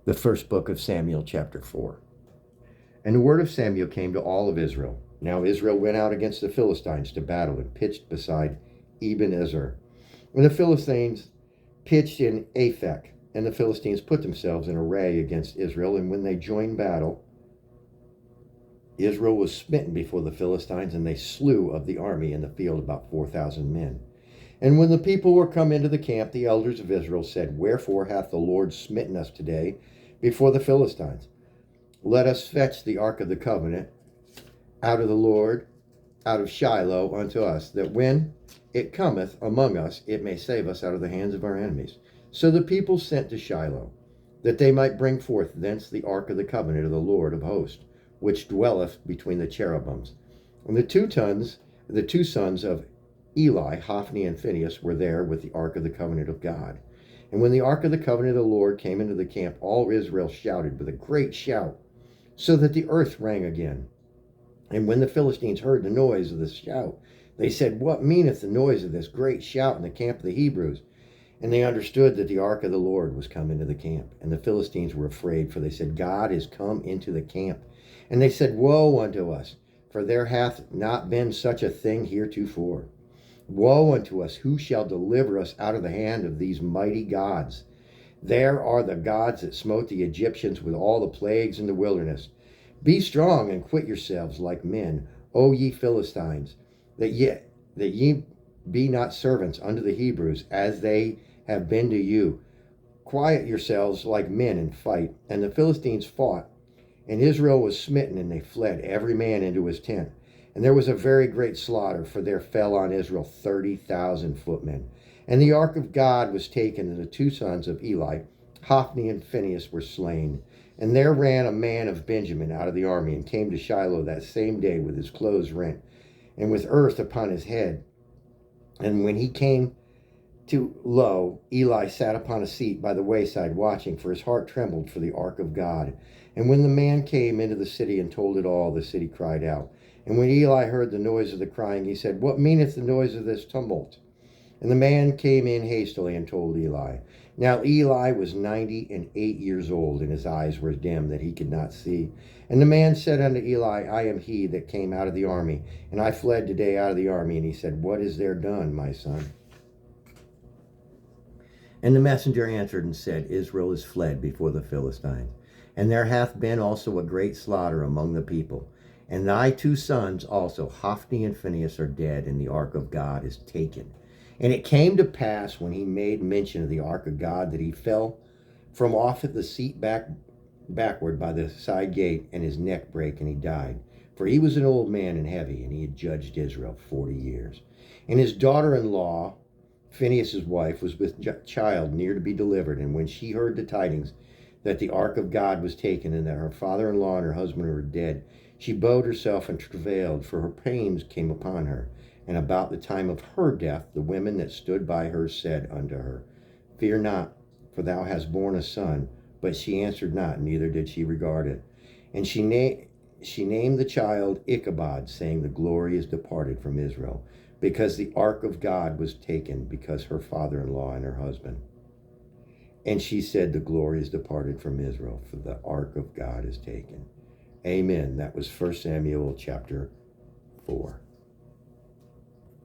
The first book of Samuel, chapter 4. And the word of Samuel came to all of Israel. Now Israel went out against the Philistines to battle and pitched beside Ebenezer. And the Philistines pitched in Aphek, and the Philistines put themselves in array against Israel. And when they joined battle, Israel was smitten before the Philistines, and they slew of the army in the field about 4,000 men. And when the people were come into the camp, the elders of Israel said, Wherefore hath the Lord smitten us today before the Philistines? Let us fetch the ark of the covenant out of the Lord, out of Shiloh unto us, that when it cometh among us, it may save us out of the hands of our enemies. So the people sent to Shiloh, that they might bring forth thence the ark of the covenant of the Lord of hosts, which dwelleth between the cherubims. And the two sons of Eli, Hophni and Phinehas, were there with the ark of the covenant of God. And when the ark of the covenant of the Lord came into the camp, all Israel shouted with a great shout, so that the earth rang again. And when the Philistines heard the noise of the shout, they said, What meaneth the noise of this great shout in the camp of the Hebrews? And they understood that the ark of the Lord was come into the camp. And the Philistines were afraid, for they said, God is come into the camp. And they said, Woe unto us, for there hath not been such a thing heretofore. Woe unto us, who shall deliver us out of the hand of these mighty gods? There are the gods that smote the Egyptians with all the plagues in the wilderness. Be strong and quit yourselves like men, O ye Philistines, that ye be not servants unto the Hebrews, as they have been to you. Quiet yourselves like men and fight. And the Philistines fought, and Israel was smitten, and they fled, every man into his tent. And there was a very great slaughter, for there fell on Israel 30,000 footmen. And the ark of God was taken, and the two sons of Eli, Hophni and Phinehas, were slain. And there ran a man of Benjamin out of the army, and came to Shiloh that same day with his clothes rent, and with earth upon his head. And when he came to, lo, Eli sat upon a seat by the wayside, watching, for his heart trembled for the ark of God. And when the man came into the city and told it all, the city cried out. And when Eli heard the noise of the crying, he said, What meaneth the noise of this tumult? And the man came in hastily and told Eli. Now Eli was 98 years old, and his eyes were dim, that he could not see. And the man said unto Eli, I am he that came out of the army, and I fled today out of the army. And he said, What is there done, my son? And the messenger answered and said, Israel is fled before the Philistines, and there hath been also a great slaughter among the people. And thy two sons also, Hophni and Phinehas, are dead, and the ark of God is taken. And it came to pass, when he made mention of the ark of God, that he fell from off at the seat backward by the side gate, and his neck brake, and he died. For he was an old man and heavy, and he had judged Israel 40 years. And his daughter-in-law, Phinehas' wife, was with child near to be delivered. And when she heard the tidings that the ark of God was taken, and that her father-in-law and her husband were dead, she bowed herself and travailed, for her pains came upon her. And about the time of her death, the women that stood by her said unto her, Fear not, for thou hast borne a son. But she answered not, neither did she regard it. And she named the child Ichabod, saying, The glory is departed from Israel, because the ark of God was taken, because her father-in-law and her husband. And she said, The glory is departed from Israel, for the ark of God is taken. Amen. That was 1 Samuel chapter 4.